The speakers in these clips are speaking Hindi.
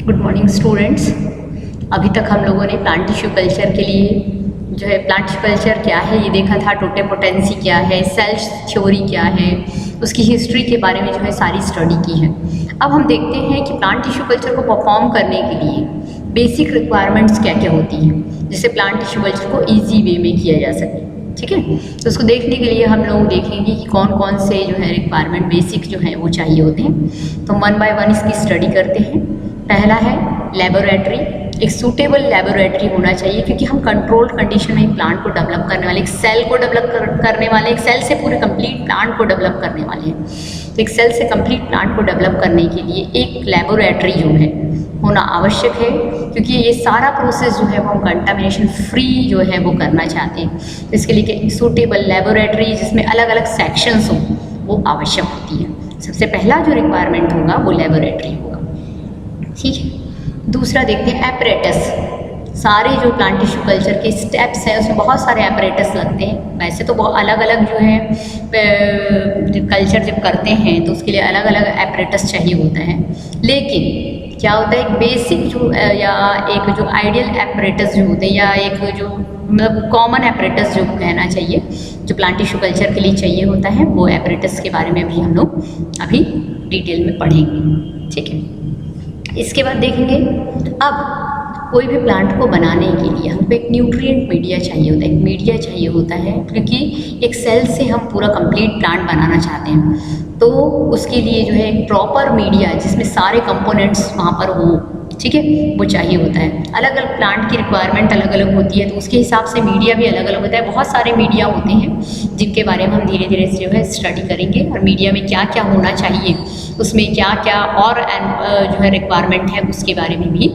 Good morning students. अभी तक हम लोगों ने प्लांट टिश्यू कल्चर के लिए जो है प्लांट टिश्यू कल्चर क्या है ये देखा था, टोटेपोटेंसी क्या है, सेल थ्योरी क्या है, उसकी हिस्ट्री के बारे में जो है सारी स्टडी की है। अब हम देखते हैं कि प्लांट टिश्यू कल्चर को परफॉर्म करने के लिए बेसिक रिक्वायरमेंट्स क्या क्या होती हैं, जिससे प्लांट टिश्यू कल्चर को ईजी वे में किया जा सके। ठीक है, तो उसको देखने के लिए हम लोग देखेंगे कि कौन कौन से जो है रिक्वायरमेंट बेसिक जो है वो चाहिए होते हैं। तो वन बाय वन इसकी स्टडी करते हैं। पहला है लेबोरेटरी। एक सूटेबल लेबोरेटरी होना चाहिए, क्योंकि हम कंट्रोल्ड कंडीशन में एक प्लांट को डेवलप करने वाले, एक सेल को डेवलप करने वाले, एक सेल से पूरे कंप्लीट प्लांट को डेवलप करने वाले हैं। तो एक सेल से कंप्लीट प्लांट को डेवलप करने के लिए एक लेबोरेटरी जो है होना आवश्यक है, क्योंकि ये सारा प्रोसेस जो है वो हम कंटामिनेशन फ्री जो है वो करना चाहते हैं। तो इसके लिए एक सूटेबल लेबोरेटरी जिसमें अलग अलग सेक्शंस हों वो आवश्यक होती है। सबसे पहला जो रिक्वायरमेंट होगा वो लेबोरेटरी होगा। ठीक है, दूसरा देखते हैं एपरेटस। सारे जो प्लांट टिश्यू कल्चर के स्टेप्स हैं उसमें बहुत सारे एपरेटस लगते हैं। वैसे तो बहुत अलग अलग जो है कल्चर जब करते हैं तो उसके लिए अलग अलग एपरेटस चाहिए होता है, लेकिन क्या होता है एक बेसिक जो या एक जो आइडियल एपरेटस जो होते हैं या एक जो मतलब कॉमन एपरेटस जो कहना चाहिए जो प्लांट टिश्यू कल्चर के लिए चाहिए होता है, वो एपरेटस के बारे में भी हम लोग अभी डिटेल में पढ़ेंगे। ठीक है, इसके बाद देखेंगे अब कोई भी प्लांट को बनाने के लिए हमको एक न्यूट्रिएंट मीडिया चाहिए होता है, एक मीडिया चाहिए होता है, क्योंकि एक सेल से हम पूरा कंप्लीट प्लांट बनाना चाहते हैं। तो उसके लिए जो है एक प्रॉपर मीडिया जिसमें सारे कंपोनेंट्स वहाँ पर हो, ठीक है, वो चाहिए होता है। अलग अलग प्लांट की रिक्वायरमेंट अलग अलग होती है, तो उसके हिसाब से मीडिया भी अलग अलग होता है। बहुत सारे मीडिया होते हैं जिनके बारे में हम धीरे धीरे जो है स्टडी करेंगे, और मीडिया में क्या क्या होना चाहिए, उसमें क्या क्या और जो है रिक्वायरमेंट है उसके बारे में भी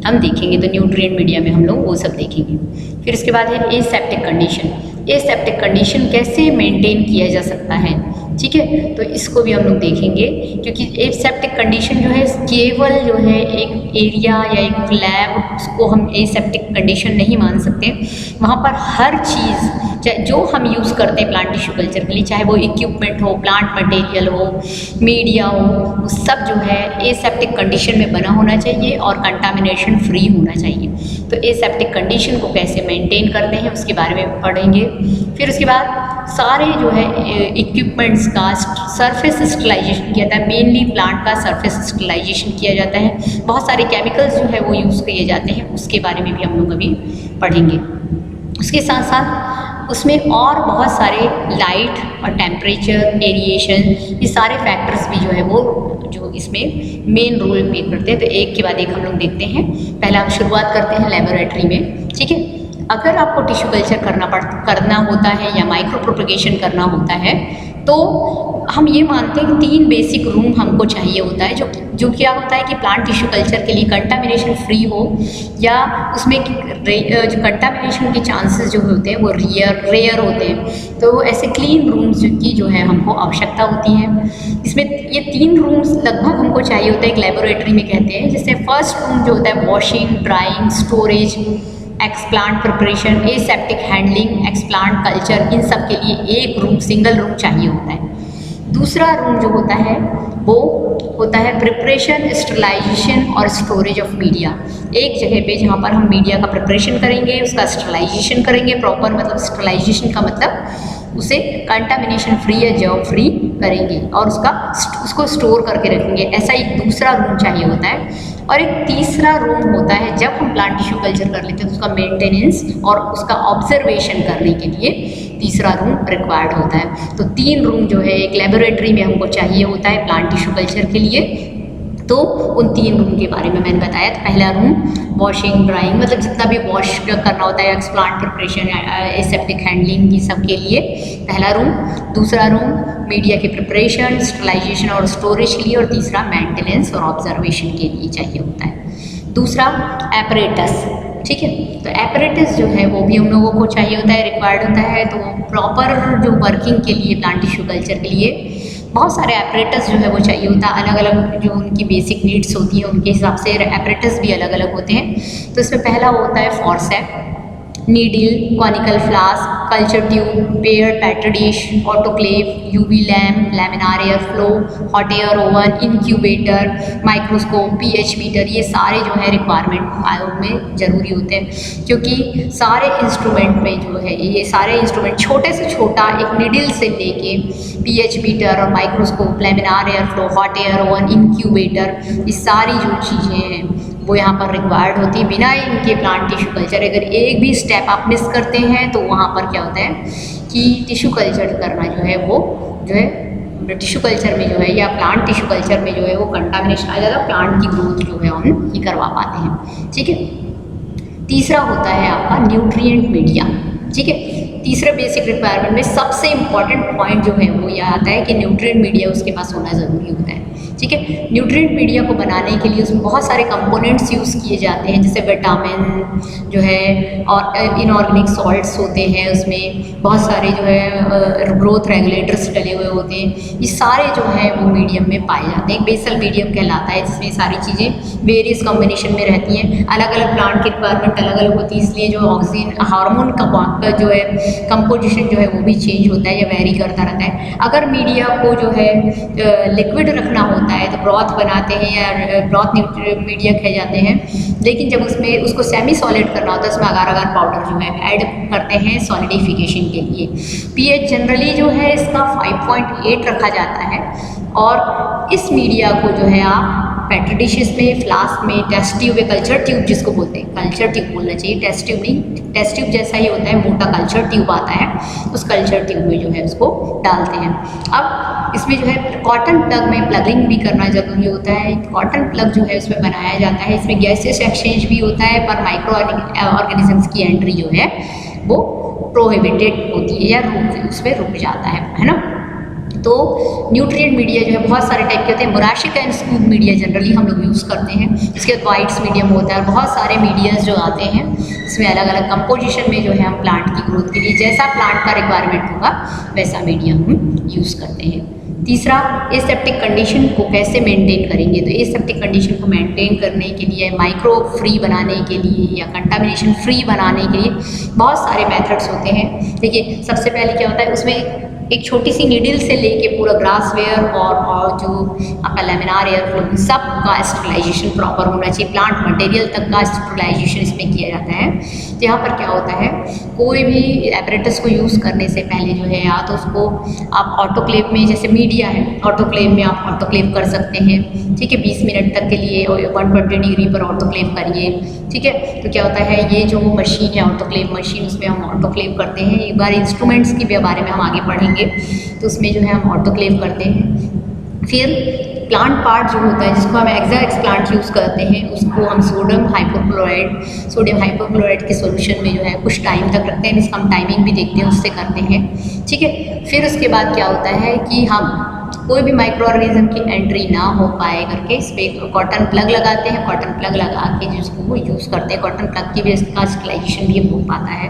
हम देखेंगे। तो न्यूट्रिएंट मीडिया में हम लोग वो सब देखेंगे। फिर इसके बाद है एसेप्टिक कंडीशन। एसेप्टिक कंडीशन कैसे मेंटेन किया जा सकता है, ठीक है, तो इसको भी हम लोग देखेंगे, क्योंकि एसेप्टिक कंडीशन जो है केवल जो है एक एरिया या एक लैब उसको हम एसेप्टिक कंडीशन नहीं मान सकते। वहाँ पर हर चीज़ चाहे जो हम यूज़ करते हैं प्लांट टिश्यू कल्चर के लिए, चाहे वो इक्विपमेंट हो, प्लांट मटेरियल हो, मीडिया हो, वो सब जो है एसेप्टिक कंडीशन में बना होना चाहिए और कंटामिनेशन फ्री होना चाहिए। तो एसेप्टिक कंडीशन को कैसे मेंटेन करते हैं उसके बारे में पढ़ेंगे। फिर उसके बाद सारे जो है इक्विपमेंट्स का सरफेस स्टरलाइजेशन किया जाता है। मेनली प्लांट का सरफेस स्टरलाइजेशन किया जाता है। बहुत सारे केमिकल्स जो है वो यूज़ किए जाते हैं, उसके बारे में भी हम लोग अभी पढ़ेंगे। उसके साथ साथ उसमें और बहुत सारे लाइट और टेम्परेचर वेरिएशन, ये सारे फैक्टर्स भी जो है वो जो इसमें मेन रोल प्ले करते हैं। तो एक के बाद एक हम लोग देखते हैं। पहले हम शुरुआत करते हैं लेबोरेटरी में। ठीक है, अगर आपको टिश्यू कल्चर करना होता है या माइक्रो प्रोपगेशन करना होता है, तो हम ये मानते हैं कि 3 बेसिक रूम हमको चाहिए होता है, जो क्या होता है कि प्लांट टिश्यू कल्चर के लिए कंटामिनेशन फ्री हो, या उसमें जो कंटामिनेशन के चांसेस जो होते हैं वो रेयर होते हैं। तो ऐसे क्लीन रूम्स की जो है हमको आवश्यकता होती है। इसमें ये 3 रूम्स लगभग हमको चाहिए होता है एक लेबोरेटरी में, कहते हैं। जैसे फर्स्ट रूम जो होता है washing, drying, storage, explant preparation, aseptic handling, explant culture, इन सब के लिए एक रूम, सिंगल रूम चाहिए होता है। दूसरा रूम जो होता है वो होता है प्रिपरेशन, स्टरलाइजेशन और स्टोरेज ऑफ मीडिया। एक जगह पे जहाँ पर हम मीडिया का प्रिपरेशन करेंगे, उसका स्टरलाइजेशन करेंगे प्रॉपर, मतलब स्टरलाइजेशन का मतलब उसे कंटामिनेशन फ्री या जर्म फ्री करेंगे और उसको स्टोर करके रखेंगे। ऐसा एक दूसरा रूम चाहिए होता है। और एक तीसरा रूम होता है जब हम प्लांट टिश्यू कल्चर कर लेते हैं तो उसका मेंटेनेंस और उसका ऑब्जर्वेशन करने के लिए तीसरा रूम रिक्वायर्ड होता है। तो 3 रूम जो है एक लेबोरेटरी में हमको चाहिए होता है प्लांट टिश्यू कल्चर के लिए। तो उन 3 रूम के बारे में मैंने बताया। तो पहला रूम वॉशिंग, ड्राइंग, मतलब जितना भी वॉश करना होता है, एक्सप्लांट प्रिपरेशन, एसेप्टिक हैंडलिंग, ये सब के लिए पहला रूम। दूसरा रूम मीडिया के प्रिपरेशन, स्टरलाइजेशन और स्टोरेज के लिए, और तीसरा मेंटेनेंस और ऑब्जर्वेशन के लिए चाहिए होता है। दूसरा एपरेटस। ठीक है, तो एपरेटस जो है वो भी हम लोगों को चाहिए होता है, रिक्वायर्ड होता है। तो प्रॉपर जो वर्किंग के लिए प्लांट टिश्यू कल्चर के लिए बहुत सारे एपरेटस जो है वो चाहिए होता है। अलग अलग जो उनकी बेसिक नीड्स होती है उनके हिसाब से एपरेटस भी अलग अलग होते हैं। तो इसमें पहला होता है forcep. Needle, conical flask, culture tube, pair petri dish, autoclave, UV lamp, laminar air flow, hot air oven, incubator, microscope, pH metre, ये सारे जो है रिक्वायरमेंट बायो में ज़रूरी होते हैं, क्योंकि सारे इंस्ट्रूमेंट में जो है ये सारे इंस्ट्रूमेंट छोटे से छोटा एक नीडल से लेके पीएच मीटर और microscope, laminar air flow, hot air oven, incubator, ये सारी जो चीज़ें हैं वो यहाँ पर रिक्वायर्ड होती है। बिना इनके प्लांट टिश्यू कल्चर अगर एक भी स्टेप आप मिस करते हैं तो वहाँ पर क्या होता है कि टिश्यू कल्चर करना जो है वो जो है टिश्यू कल्चर में जो है या प्लांट टिश्यू कल्चर में जो है वो कंटामिनेशन आ जाता है, प्लांट की ग्रोथ जो है हम नहीं करवा पाते हैं। ठीक है। तीसरा होता है आपका न्यूट्रिएंट मीडिया। ठीक है। तीसरे बेसिक रिक्वायरमेंट में सबसे इम्पॉर्टेंट पॉइंट जो है वो यह आता है कि न्यूट्रिएंट मीडिया उसके पास होना ज़रूरी होता है। ठीक है। न्यूट्रिएंट मीडिया को बनाने के लिए उसमें बहुत सारे कंपोनेंट्स यूज़ किए जाते हैं, जैसे विटामिन जो है और इनऑर्गेनिक सॉल्ट्स होते हैं, उसमें बहुत सारे जो है ग्रोथ रेगुलेटर्स डले हुए होते हैं। ये सारे जो है वो मीडियम में पाए जाते हैं। एक बेसल मीडियम कहलाता है जिसमें सारी चीज़ें वेरियस कॉम्बिनेशन में रहती हैं। अलग अलग प्लांट की रिक्वायरमेंट अलग अलग होती है, इसलिए जो ऑक्सीजन हार्मोन का जो है कंपोजिशन जो है वो भी चेंज होता है या वेरी करता रहता है। अगर मीडिया को जो है लिक्विड रखना होता है तो ब्रॉथ बनाते हैं या ब्रॉथ मीडिया कहे जाते हैं, लेकिन जब उसमें उसको सेमी सॉलिड करना होता है उसमें अगार अगार पाउडर जो है ऐड करते हैं सॉलिडिफिकेशन के लिए। पीएच जनरली जो है इसका 5.8 रखा जाता है और इस मीडिया को जो है आप पेट्री डिशेस में, फ्लास्क में, टेस्ट ट्यूब या कल्चर ट्यूब जिसको बोलते हैं, कल्चर ट्यूब बोलना चाहिए, टेस्ट ट्यूब नहीं, टेस्ट ट्यूब जैसा ही होता है, मोटा कल्चर ट्यूब आता है, उस कल्चर ट्यूब में जो है उसको डालते हैं। अब इसमें जो है कॉटन प्लग में प्लगिंग भी करना ज़रूरी होता है। कॉटन प्लग जो है उसमें बनाया जाता है, इसमें गैसेस एक्सचेंज भी होता है, पर माइक्रो ऑर्गेनिजम्स की एंट्री जो है वो प्रोहिबिटेड होती है या उसमें रुक जाता है ना। तो न्यूट्रिएंट मीडिया जो है बहुत सारे टाइप के होते हैं। मोराशिक एंड स्कूप मीडिया जनरली हम लोग यूज़ करते हैं। इसके बाद वाइट्स मीडियम होता है और बहुत सारे मीडियाज जो आते हैं इसमें अलग अलग कंपोजिशन में जो है हम प्लांट की ग्रोथ के लिए जैसा प्लांट का रिक्वायरमेंट होगा वैसा मीडिया हम यूज़ करते हैं। तीसरा, एसेप्टिक कंडीशन को कैसे मेंटेन करेंगे, तो एसेप्टिक कंडीशन को मेंटेन करने के लिए, माइक्रो फ्री बनाने के लिए या कंटामिनेशन फ्री बनाने के लिए बहुत सारे मेथड्स होते हैं। देखिए सबसे पहले क्या होता है, उसमें एक छोटी सी नीडल से लेके पूरा ग्रासवेयर और जो आपका लैमिनार एयर फ्लो सब का स्टरलाइजेशन प्रॉपर होना चाहिए, प्लांट मटेरियल तक का स्टरलाइजेशन इसमें किया जाता है। तो यहाँ पर क्या होता है, कोई भी एपरेटस को यूज़ करने से पहले जो है या तो उसको आप ऑटोक्लेव में, जैसे मीडिया है ऑटोक्लेव में आप ऑटोक्लेव कर सकते हैं। ठीक है, 20 मिनट तक के लिए 120 डिग्री पर ऑटोक्लेव करिए। ठीक है, तो क्या होता है ये जो मशीन है ऑटोक्लेव मशीन, उसमें हम ऑटोक्लेव करते हैं। एक बार इंस्ट्रूमेंट्स के बारे में हम आगे पढ़ेंगे, तो उसमें जो है हम ऑटोक्लेव करते हैं। फिर प्लांट पार्ट जो होता है जिसको हम एक्सा प्लांट यूज़ करते हैं उसको हम सोडियम हाइपोक्लोराइड के सॉल्यूशन में जो है कुछ टाइम तक रखते हैं, इसका हम टाइमिंग भी देखते हैं, उससे करते हैं। ठीक है, फिर उसके बाद क्या होता है कि हम कोई भी माइक्रो ऑर्गेनिज्म की एंट्री ना हो पाए करके इस पर कॉटन प्लग लगाते हैं। कॉटन प्लग लगा के जिसको वो यूज़ करते हैं, कॉटन प्लग की भी इसका स्टरलाइजेशन भी हो पाता है।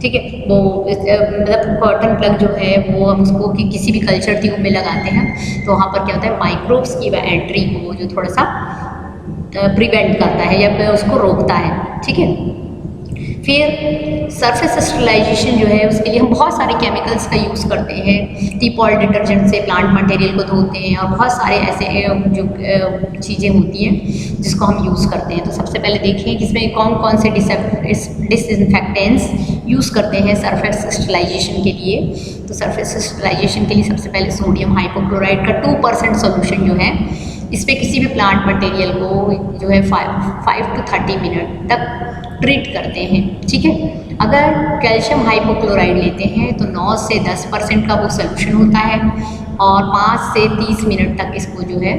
ठीक है, वो मतलब कॉटन प्लग जो है वो हम उसको किसी भी कल्चर ट्यूब में लगाते हैं तो वहाँ पर क्या होता है, माइक्रोब्स की एंट्री को जो थोड़ा सा प्रिवेंट करता है या उसको रोकता है। ठीक है, फिर सरफेस स्टरलाइजेशन जो है उसके लिए हम बहुत सारे केमिकल्स का यूज़ करते हैं। टीपॉल डिटर्जेंट से प्लांट मटेरियल को धोते हैं और बहुत सारे ऐसे जो चीज़ें होती हैं जिसको हम यूज़ करते हैं। तो सबसे पहले देखें कि इसमें कौन कौन से डिसइंफेक्टेंट्स यूज़ करते हैं सरफेस स्टरलाइजेशन के लिए। तो सरफेस स्टरलाइजेशन के लिए सबसे पहले सोडियम हाइपोक्लोराइड का 2% सोल्यूशन जो है, इस पर किसी भी प्लांट मटेरियल को जो है 5 to 30 मिनट तक ट्रीट करते हैं। ठीक है, अगर कैल्शियम हाइपोक्लोराइड लेते हैं तो 9 से 10% का वो सोल्यूशन होता है और 5 से 30 मिनट तक इसको जो है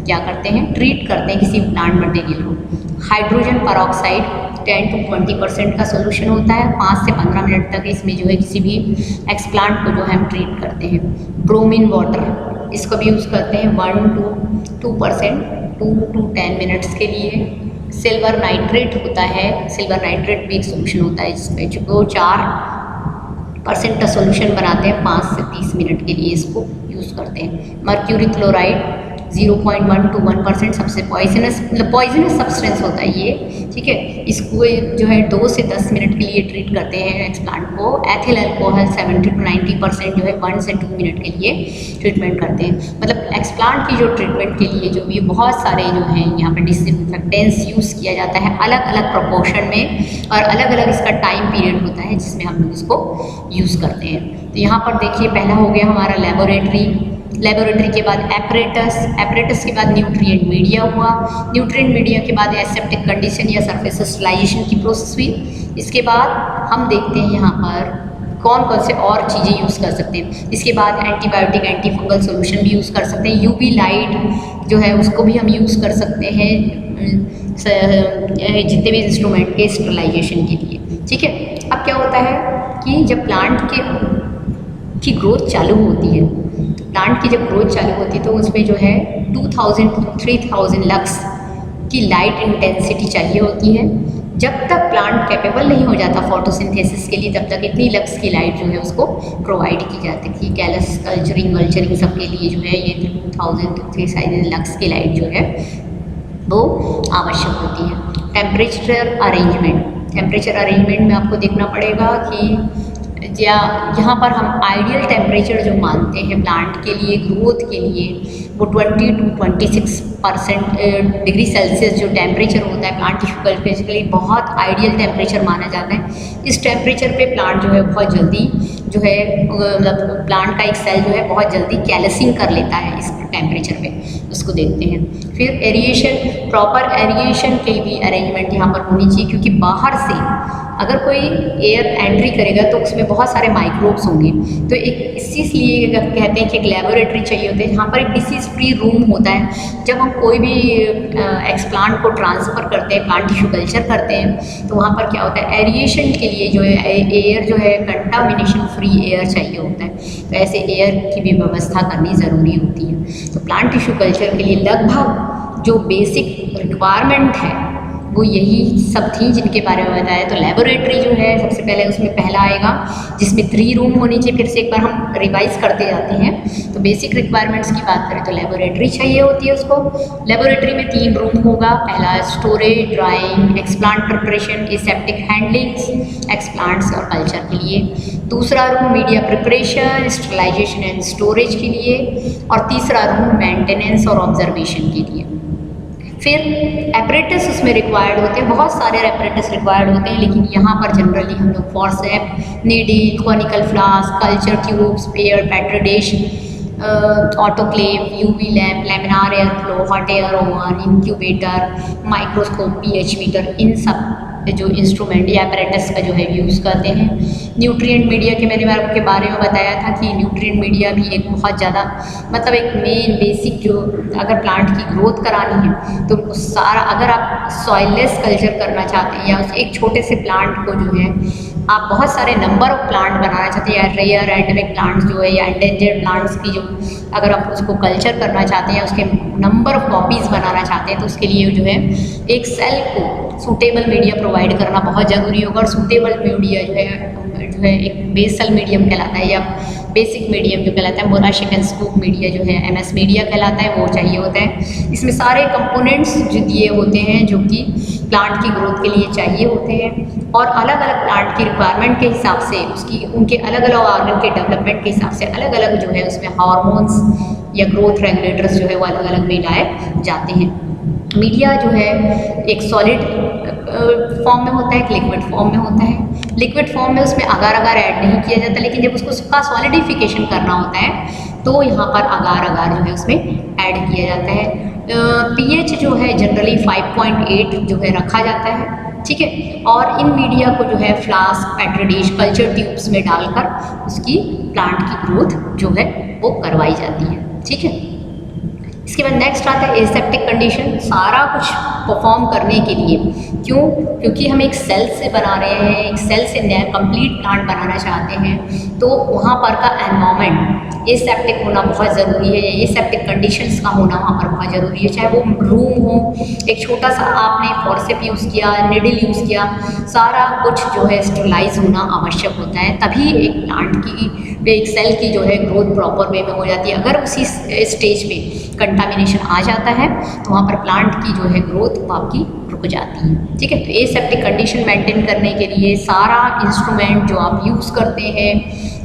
क्या करते हैं, ट्रीट करते हैं किसी प्लांट मटेरियल को। हाइड्रोजन परऑक्साइड 10 to 20% का सोल्यूशन होता है, 5 से 15 मिनट तक इसमें जो है किसी भी एक्सप्लांट को जो है हम ट्रीट करते हैं। ब्रोमीन वाटर इसको भी यूज़ करते हैं 1 to 2%, 2 to 10 मिनट्स के लिए। सिल्वर नाइट्रेट होता है, सिल्वर नाइट्रेट भी एक सोल्यूशन होता है जिसमें जो 4% का सोल्यूशन बनाते हैं, 5 से 30 मिनट के लिए इसको यूज़ करते हैं। मर्क्यूरी क्लोराइड 0.1 to 1% सबसे पॉइजनस, मतलब पॉइजनस सब्सटेंस होता है ये, ठीक है। इसको जो है 2 से 10 मिनट के लिए ट्रीट करते हैं एक्सप्लांट को। एथिल अल्कोहल 70 to 90% जो है 1 से 2 मिनट के लिए ट्रीटमेंट करते हैं। मतलब एक्सप्लांट की जो ट्रीटमेंट के लिए जो भी बहुत सारे जो हैं यहाँ पर डिसइंफेक्टेंट्स यूज़ किया जाता है अलग अलग प्रोपोर्शन में, और अलग अलग इसका टाइम पीरियड होता है जिसमें हम लोग इसको यूज़ करते हैं। तो यहाँ पर देखिए पहला हो गया हमारा लेबोरेटरी, लेबोरेटरी के बाद एपरेटस, एपरेटस के बाद न्यूट्रिएंट मीडिया हुआ, न्यूट्रिएंट मीडिया के बाद एसेप्टिक कंडीशन या सरफेस स्टरलाइजेशन की प्रोसेस हुई। इसके बाद हम देखते हैं यहाँ पर कौन कौन से और चीज़ें यूज़ कर सकते हैं। इसके बाद एंटीबायोटिक एंटी फंगल सोल्यूशन भी यूज़ कर सकते हैं। यूवी लाइट जो है उसको भी हम यूज़ कर सकते हैं जितने भी इंस्ट्रूमेंट के स्टरलाइजेशन के लिए, ठीक है। अब क्या होता है कि जब प्लांट की ग्रोथ चालू होती है, प्लांट की जब ग्रोथ चालू होती है तो उसमें जो है 2000 to 3000 लक्स की लाइट इंटेंसिटी चाहिए होती है। जब तक प्लांट कैपेबल नहीं हो जाता फोटोसिंथेसिस के लिए, तब तक इतनी लक्स की लाइट जो है उसको प्रोवाइड की जाती है। कैलस कल्चरिंग वल्चरिंग सब के लिए जो है ये 2000 to 3000 लक्स की लाइट जो है वो आवश्यक होती है। टेम्परेचर अरेंजमेंट, टेम्परेचर अरेंजमेंट में आपको देखना पड़ेगा कि यहाँ पर हम आइडियल टेम्परेचर जो मानते हैं प्लांट के लिए ग्रोथ के लिए वो 20 to 26% डिग्री सेल्सियस जो टेम्परेचर होता है प्लांट टिश्यू कल्चर के लिए बहुत आइडियल टेम्परेचर माना जाता है। इस टेम्परेचर पे प्लांट जो है बहुत जल्दी जो है मतलब प्लांट का एक सेल जो है बहुत जल्दी कैलसिंग कर लेता है इस टेम्परेचर पे, उसको देखते हैं। फिर एरिएशन, प्रॉपर एरिएशन की भी अरेंजमेंट यहाँ पर होनी चाहिए, क्योंकि बाहर से अगर कोई एयर एंट्री करेगा तो उसमें बहुत सारे माइक्रोब्स होंगे। तो एक इसीलिए कहते हैं कि एक लेबोरेटरी चाहिए होती है जहाँ पर एक डिसीज फ्री रूम होता है। जब हम कोई भी एक्सप्लांट को ट्रांसफ़र करते हैं, प्लांट टिश्यू कल्चर करते हैं, तो वहाँ पर क्या होता है एरिएशन के लिए जो है एयर जो है कंटामिनेशन फ्री एयर चाहिए होता है। तो ऐसे एयर की भी व्यवस्था करनी ज़रूरी होती है। तो प्लांट टिश्यू कल्चर के लिए लगभग जो बेसिक रिक्वायरमेंट है वो यही सब थी जिनके बारे में बताया। तो लेबोरेटरी जो है सबसे पहले उसमें पहला आएगा जिसमें 3 रूम होनी चाहिए। फिर से एक बार हम रिवाइज करते जाते हैं। तो बेसिक रिक्वायरमेंट्स की बात करें तो लेबोरेटरी चाहिए होती है उसको। लेबोरेटरी में 3 रूम होगा, पहला storage, drawing, explant preparation, aseptic handlings explants और कल्चर के लिए। दूसरा room media preparation, sterilisation and storage के लिए, और तीसरा रूम मेंटेनेंस और ऑब्जर्वेशन के लिए। फिर एपरेटस उसमें रिक्वायर्ड होते हैं, बहुत सारे एपरेटस रिक्वायर्ड होते हैं, लेकिन यहाँ पर जनरली हम लोग forceps, needle, conical flask, culture tubes, pair, petri dish, autoclave, UV lamp, laminar air flow, hot air oven, incubator, microscope, pH meter, इन सब जो इंस्ट्रूमेंट या एपरेटस का जो है यूज़ करते हैं। न्यूट्रिएंट मीडिया के मैंने आपके बारे में बताया था कि न्यूट्रिएंट मीडिया भी एक बहुत ज़्यादा मतलब एक मेन बेसिक जो अगर प्लांट की ग्रोथ करानी है तो सारा, अगर आप सॉइललेस कल्चर करना चाहते हैं या उस एक छोटे से प्लांट को जो है आप बहुत सारे नंबर ऑफ प्लांट बनाना चाहते हैं या रेयर एंडेमिक प्लांट्स जो है या एंडेंजर्ड प्लांट्स की जो अगर आप उसको कल्चर करना चाहते हैं, उसके नंबर ऑफ कॉपीज़ बनाना चाहते हैं, तो उसके लिए जो है एक सेल को सूटेबल मीडिया प्रोवाइड करना बहुत ज़रूरी होगा। और सूटेबल मीडिया जो है एक बेसल मीडियम कहलाता है या बेसिक मीडियम जो कहलाता है, मोराशिक एंड स्कूप मीडिया जो है MS मीडिया कहलाता है, वो चाहिए होता है। इसमें सारे कंपोनेंट्स जो दिए होते हैं जो कि प्लांट की ग्रोथ के लिए चाहिए होते हैं, और अलग अलग प्लांट की रिक्वायरमेंट के हिसाब से उसकी उनके अलग अलग ऑर्गन के डेवलपमेंट के हिसाब से अलग अलग जो है उसमें हार्मोन्स या ग्रोथ रेगुलेटर्स जो है वो अलग अलग में लाए जाते हैं। मीडिया जो है एक सॉलिड फॉर्म में होता है, एक लिक्विड फॉर्म में होता है। लिक्विड फॉर्म में उसमें अगार अगार ऐड नहीं किया जाता, लेकिन जब उसका सॉलिडिफिकेशन करना होता है तो यहाँ पर अगार अगार जो है उसमें ऐड किया जाता है। pH जो है जनरली 5.8 जो है रखा जाता है, ठीक है। और इन मीडिया को जो है फ्लास्क, पेट्रोडिश, कल्चर ट्यूब्स में डालकर उसकी प्लांट की ग्रोथ जो है वो करवाई जाती है, ठीक है। इसके बाद नेक्स्ट आता है एसेप्टिक कंडीशन। सारा कुछ परफॉर्म करने के लिए। क्यों? क्योंकि हम एक सेल से बना रहे हैं, एक सेल से नया कंप्लीट प्लांट बनाना चाहते हैं, तो वहाँ पर का एनवायरनमेंट एसेप्टिक होना बहुत ज़रूरी है, एसेप्टिक कंडीशंस का होना वहाँ पर बहुत ज़रूरी है। चाहे वो रूम हो, एक छोटा सा आपने फॉर्सेप यूज़ किया, निडल यूज़ किया, सारा कुछ जो है स्टेरिलाइज होना आवश्यक होता है, तभी एक प्लांट की, एक सेल की जो है ग्रोथ प्रॉपर वे में हो जाती है। अगर उसी स्टेज पे कंटामिनेशन आ जाता है तो वहाँ पर प्लांट की जो है ग्रोथ वो आपकी रुक जाती है। ठीक है, तो एसेप्टिक कंडीशन मेंटेन करने के लिए सारा इंस्ट्रूमेंट जो आप यूज़ करते हैं,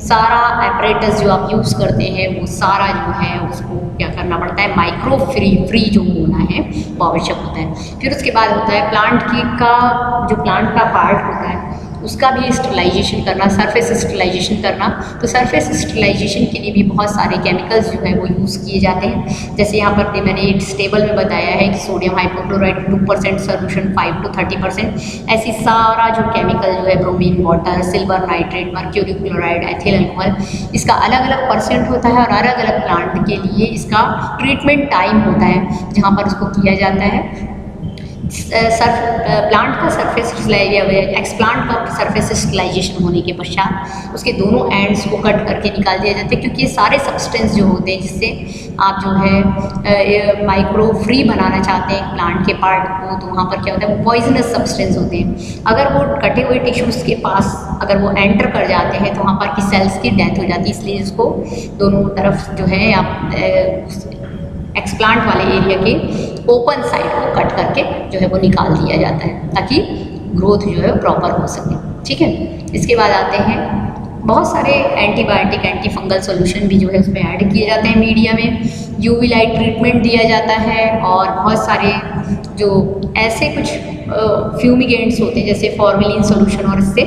सारा एपरेटस जो आप यूज़ करते हैं, वो सारा जो है उसको क्या करना पड़ता है, माइक्रो फ्री जो होना है वो आवश्यक होता है। फिर उसके बाद होता है प्लांट की का जो प्लांट का पार्ट होता है उसका भी स्टरलाइजेशन करना, सरफेस स्टरलाइजेशन करना। तो सरफेस स्टरलाइजेशन के लिए भी बहुत सारे केमिकल्स जो है वो यूज़ किए जाते हैं। जैसे यहाँ पर मैंने एक टेबल में बताया है कि सोडियम हाइपोक्लोराइड 2% सोल्यूशन 5 to 30%, ऐसी सारा जो केमिकल जो है bromine water, silver nitrate, mercury chloride, ethyl alcohol, इसका अलग अलग परसेंट होता है और अलग अलग प्लांट के लिए इसका ट्रीटमेंट टाइम होता है जहाँ पर उसको किया जाता है। प्लांट का सरफेस एक्सप्लांट का सरफेस स्टरलाइजेशन होने के पश्चात उसके दोनों एंड्स को कट करके निकाल दिया जाता है, क्योंकि ये सारे सब्सटेंस जो होते हैं जिससे आप जो है माइक्रो फ्री बनाना चाहते हैं प्लांट के पार्ट को, तो वहाँ पर क्या होता है, वो पॉइजनस सब्सटेंस होते हैं। अगर वो कटे हुए टिश्यूज़ के पास अगर वो एंटर कर जाते हैं तो वहाँ पर की सेल्स की डेथ हो जाती है। इसलिए इसको दोनों तरफ जो है आप एक्सप्लांट वाले एरिया के ओपन साइड को कट करके जो है वो निकाल दिया जाता है ताकि ग्रोथ जो है प्रॉपर हो सके। ठीक है, इसके बाद आते हैं बहुत सारे एंटीबायोटिक, एंटी फंगल सॉल्यूशन भी जो है उसमें ऐड किए जाते हैं मीडिया में, यूवी लाइट ट्रीटमेंट दिया जाता है और बहुत सारे जो ऐसे कुछ फ्यूमिगेंट्स होते हैं जैसे फॉर्मेलिन सॉल्यूशन, और इससे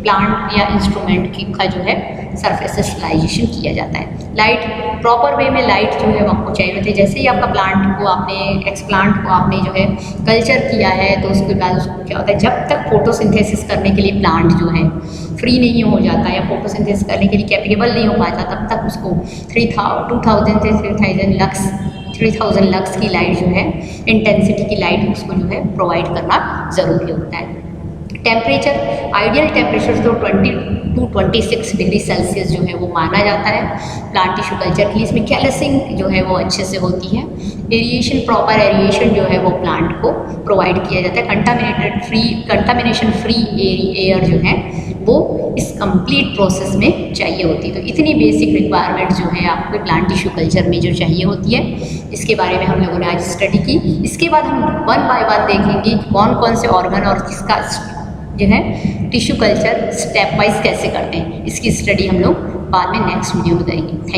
प्लांट या इंस्ट्रूमेंट की का जो है सरफेस स्टरलाइजेशन किया जाता है। लाइट प्रॉपर वे में लाइट जो है वो आपको चाहिए होती है। जैसे ही आपका प्लांट को आपने एक्सप्लांट को आपने जो है कल्चर किया है तो उसके बाद उसको क्या होता है, जब तक फोटोसिंथेसिस करने के लिए प्लांट जो है फ्री नहीं हो जाता या फोटोसिंथेसिस करने के लिए कैपेबल नहीं हो पाता, तब तक उसको 2000 से 3000 लक्स की लाइट जो है, इंटेंसिटी की लाइट उसको जो है प्रोवाइड करना ज़रूरी होता है। टेम्परेचर, आइडियल टेम्परेचर जो 20 to 26 डिग्री सेल्सियस जो है वो माना जाता है प्लांट टिश्यू कल्चर के लिए। इसमें कैलसिंग जो है वो अच्छे से होती है। एरिएशन, प्रॉपर एरिएशन जो है वो प्लांट को प्रोवाइड किया जाता है। कंटामिनेशन फ्री एयर जो है वो इस कंप्लीट प्रोसेस में चाहिए होती है। तो इतनी बेसिक रिक्वायरमेंट जो है आपको प्लांट टिश्यू कल्चर में जो चाहिए होती है, इसके बारे में हम लोगों ने आज स्टडी की। इसके बाद हम 1 by 1 देखेंगे कौन कौन से ऑर्गन और किसका जो है टिश्यू कल्चर स्टेप वाइज कैसे करते हैं। इसकी स्टडी हम लोग बाद में नेक्स्ट वीडियो में करेंगे। Thank you.